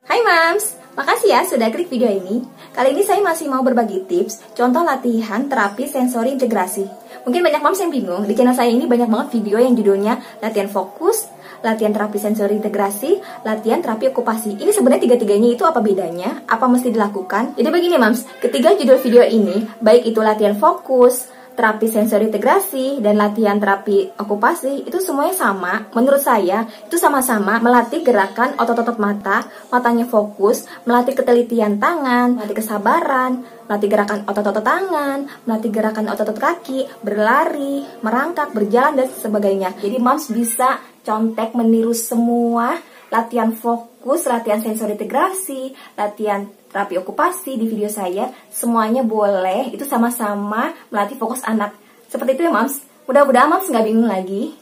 Hai Mams, makasih ya sudah klik video ini. Kali ini saya masih mau berbagi tips contoh latihan terapi sensori integrasi. Mungkin banyak Mams yang bingung, di channel saya ini banyak banget video yang judulnya latihan fokus, latihan terapi sensori integrasi, latihan terapi okupasi. Ini sebenarnya tiga-tiganya itu apa bedanya? Apa mesti dilakukan? Jadi begini Mams, ketiga judul video ini, baik itu latihan fokus, terapi sensori integrasi, dan latihan terapi okupasi, itu semuanya sama. Menurut saya, itu sama-sama melatih gerakan otot-otot mata, matanya fokus, melatih ketelitian tangan, melatih kesabaran, melatih gerakan otot-otot tangan, melatih gerakan otot-otot kaki, berlari, merangkak, berjalan, dan sebagainya. Jadi Mams bisa contek meniru semua latihan fokus, latihan sensori integrasi, latihan terapi okupasi di video saya, semuanya boleh, itu sama-sama melatih fokus anak. Seperti itu ya Mams, mudah-mudahan Mams nggak bingung lagi.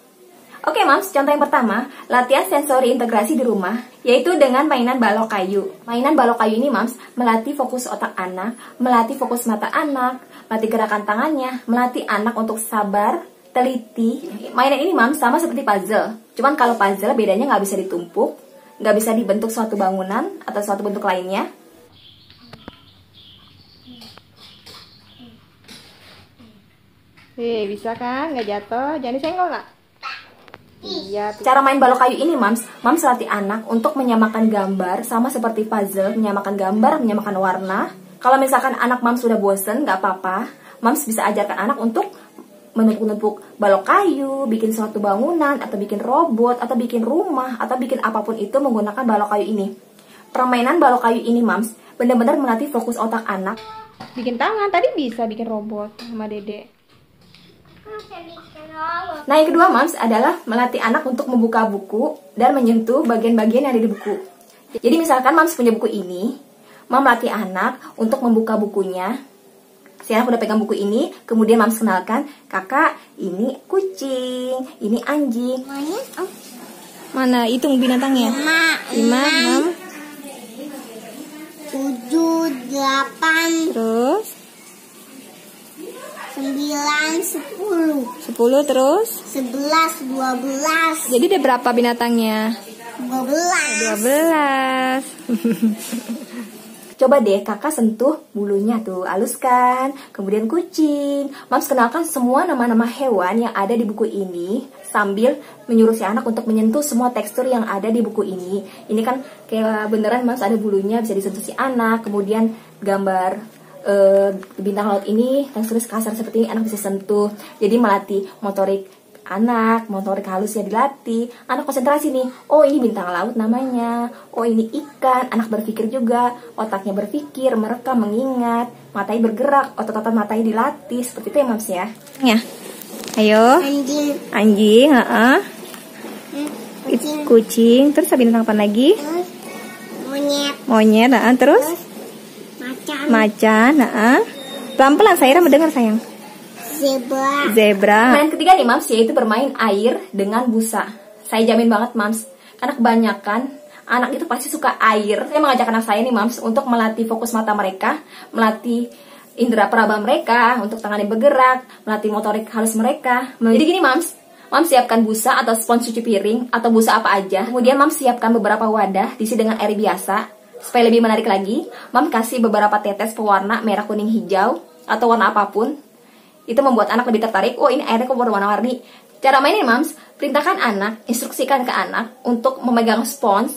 Oke Mams, contoh yang pertama, latihan sensori integrasi di rumah, yaitu dengan mainan balok kayu. Mainan balok kayu ini Mams, melatih fokus otak anak, melatih fokus mata anak, melatih gerakan tangannya, melatih anak untuk sabar, teliti. Mainan ini Mams sama seperti puzzle, cuman kalau puzzle bedanya nggak bisa ditumpuk, nggak bisa dibentuk suatu bangunan atau suatu bentuk lainnya. Bisa kan? Nggak jatuh? Jangan disenggol nggak? Iya. Cara main balok kayu ini, Mams latih anak untuk menyamakan gambar sama seperti puzzle, menyamakan gambar, menyamakan warna. Kalau misalkan anak Mams sudah bosen, nggak apa-apa. Mams bisa ajarkan anak untuk menumpuk-numpuk balok kayu, bikin suatu bangunan, atau bikin robot, atau bikin rumah, atau bikin apapun itu menggunakan balok kayu ini. Permainan balok kayu ini, Mams, benar-benar melatih fokus otak anak. Bikin tangan, tadi bisa bikin robot sama Dede. Nah, yang kedua Mams adalah melatih anak untuk membuka buku dan menyentuh bagian-bagian yang ada di buku. Jadi misalkan Mams punya buku ini, Mams melatih anak untuk membuka bukunya. Si anak udah pegang buku ini, kemudian Mams kenalkan, kakak ini kucing, ini anjing. Mana hitung binatangnya? 5, 6, 7, 8, terus 9, 10, 10, terus 11, 12. jadi ada berapa binatangnya? 12. Coba deh kakak sentuh bulunya tuh, haluskan. Kemudian kucing. Mams kenalkan semua nama-nama hewan yang ada di buku ini sambil menyuruh si anak untuk menyentuh semua tekstur yang ada di buku ini. Ini kan kayak beneran Mams ada bulunya, bisa disentuh si anak. Kemudian gambar bintang laut ini teksturnya kasar seperti ini, anak bisa sentuh. Jadi melatih motorik anak, motorik halusnya dilatih. Anak konsentrasi nih, oh ini bintang laut namanya, oh ini ikan. Anak berpikir juga, otaknya berpikir, merekam, mengingat, matanya bergerak, otot-otot matanya dilatih. Seperti itu ya Mams ya. Ya, ayo. Anjing, kucing. Terus bintang apa lagi? Monyet, terus macan, pelan-pelan Saira mendengar sayang. Zebra. Yang ketiga nih Mams, yaitu bermain air dengan busa. Saya jamin banget Mams, karena kebanyakan anak itu pasti suka air. Saya mengajak anak saya nih Mams untuk melatih fokus mata mereka, melatih indera peraba mereka, untuk tangannya bergerak, melatih motorik halus mereka. Jadi gini Mams siapkan busa atau spons cuci piring atau busa apa aja. Kemudian Mams siapkan beberapa wadah diisi dengan air biasa. Supaya lebih menarik lagi, Mams kasih beberapa tetes pewarna merah, kuning, hijau, atau warna apapun. Itu membuat anak lebih tertarik. Oh ini airnya kok berwarna-warni. Cara mainnya Mams, perintahkan anak, instruksikan ke anak untuk memegang spons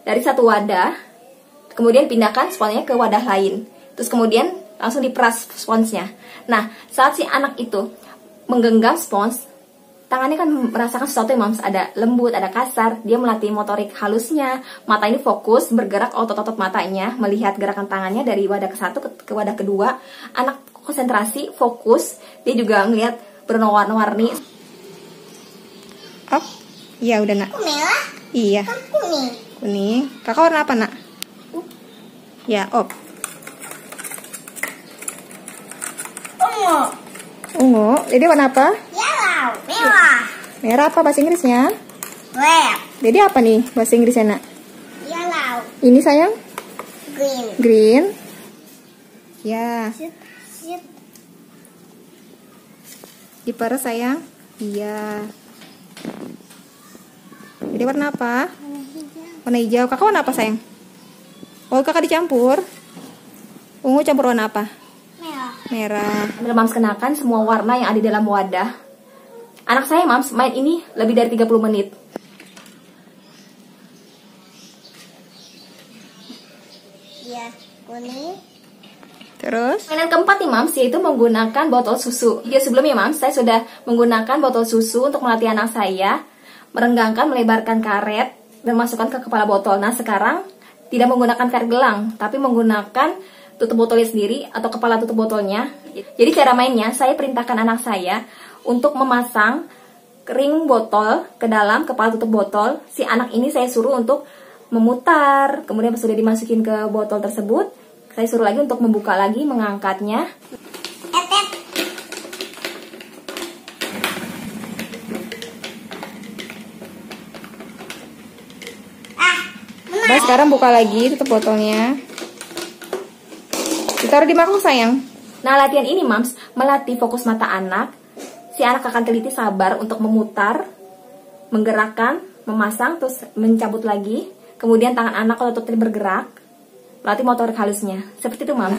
dari satu wadah, kemudian pindahkan sponsnya ke wadah lain. Terus kemudian langsung diperas sponsnya. Nah, saat si anak itu menggenggam spons, tangannya kan merasakan sesuatu yang Mams, ada lembut, ada kasar. Dia melatih motorik halusnya. Mata ini fokus, bergerak otot-otot matanya, melihat gerakan tangannya dari wadah ke satu ke wadah kedua. Anak konsentrasi, fokus. Dia juga ngelihat berwarna-warni. Oh, iya udah nak. Merah? Iya. Kuning. Kuning. Kakak warna apa nak? Ya, op. Ungu. Jadi warna apa? Yellow. Merah. Merah apa bahasa Inggrisnya? Red. Jadi apa nih bahasa Inggrisnya nak? Yellow. Ini sayang? Green. Green. Ya. Sit. Diperes sayang? Iya. Jadi warna apa? Warna hijau. Kakak warna apa sayang? Oh, kakak dicampur. Ungu campur warna apa? Merah. Merah. Mams kenakan semua warna yang ada di dalam wadah. Anak saya Mams main ini lebih dari 30 menit. Ya, kuning. Terus mainan keempat nih Mams, yaitu menggunakan botol susu. Video sebelumnya Mams, saya sudah menggunakan botol susu untuk melatih anak saya merenggangkan, melebarkan karet dan masukkan ke kepala botol. Nah sekarang tidak menggunakan karet gelang, tapi menggunakan tutup botolnya sendiri atau kepala tutup botolnya. Jadi cara mainnya, saya perintahkan anak saya untuk memasang ring botol ke dalam kepala tutup botol. Si anak ini saya suruh untuk memutar, kemudian sudah dimasukin ke botol tersebut, saya suruh lagi untuk membuka lagi, mengangkatnya. Nah, sekarang buka lagi tutup botolnya. Ditaruh di mangkok sayang. Nah, latihan ini Mams melatih fokus mata anak. Si anak akan teliti sabar untuk memutar, menggerakkan, memasang, terus mencabut lagi. Kemudian tangan anak kalau tetap bergerak, melatih motorik halusnya. Seperti itu Mams.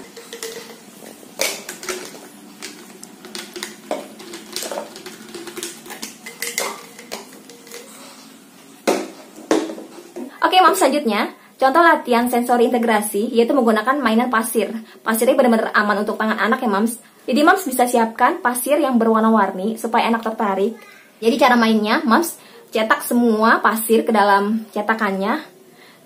Oke Mams, selanjutnya contoh latihan sensori integrasi, yaitu menggunakan mainan pasir. Pasirnya benar-benar aman untuk tangan anak ya Mams. Jadi Mams bisa siapkan pasir yang berwarna-warni supaya anak tertarik. Jadi cara mainnya, Mams cetak semua pasir ke dalam cetakannya.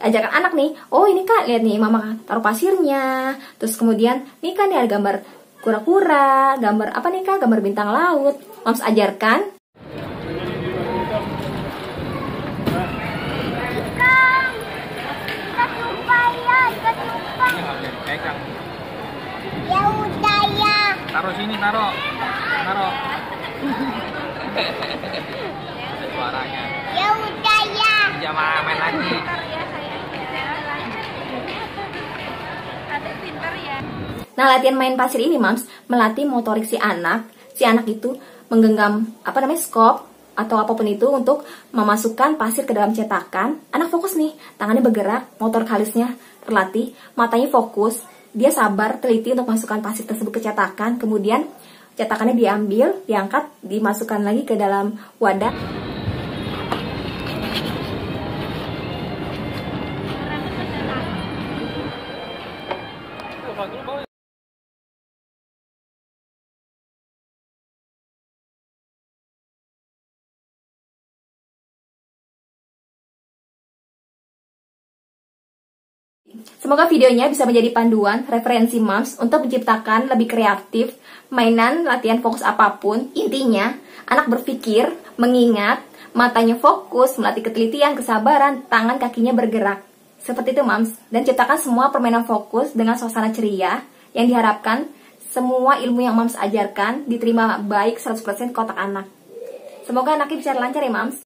Ajarkan anak nih, oh ini kak, lihat nih mama taruh pasirnya. Terus kemudian, nih kan ada gambar kura-kura, gambar apa nih kak, gambar bintang laut. Mams ajarkan. Ya udah ya. Taruh sini, taruh. Suaranya. Ya udah ya. Jangan main lagi. Nah, latihan main pasir ini, Mams, melatih motorik si anak. Si anak itu menggenggam skop atau apapun itu untuk memasukkan pasir ke dalam cetakan. Anak fokus nih, tangannya bergerak, motor halusnya terlatih, matanya fokus. Dia sabar, teliti untuk masukkan pasir tersebut ke cetakan. Kemudian cetakannya diambil, diangkat, dimasukkan lagi ke dalam wadah. Semoga videonya bisa menjadi panduan, referensi Mams untuk menciptakan lebih kreatif mainan latihan fokus apapun. Intinya, anak berpikir, mengingat, matanya fokus, melatih ketelitian, kesabaran, tangan kakinya bergerak. Seperti itu Mams. Dan ciptakan semua permainan fokus dengan suasana ceria yang diharapkan semua ilmu yang Mams ajarkan diterima baik 100% ke otak anak. Semoga anaknya bisa lancar ya Mams.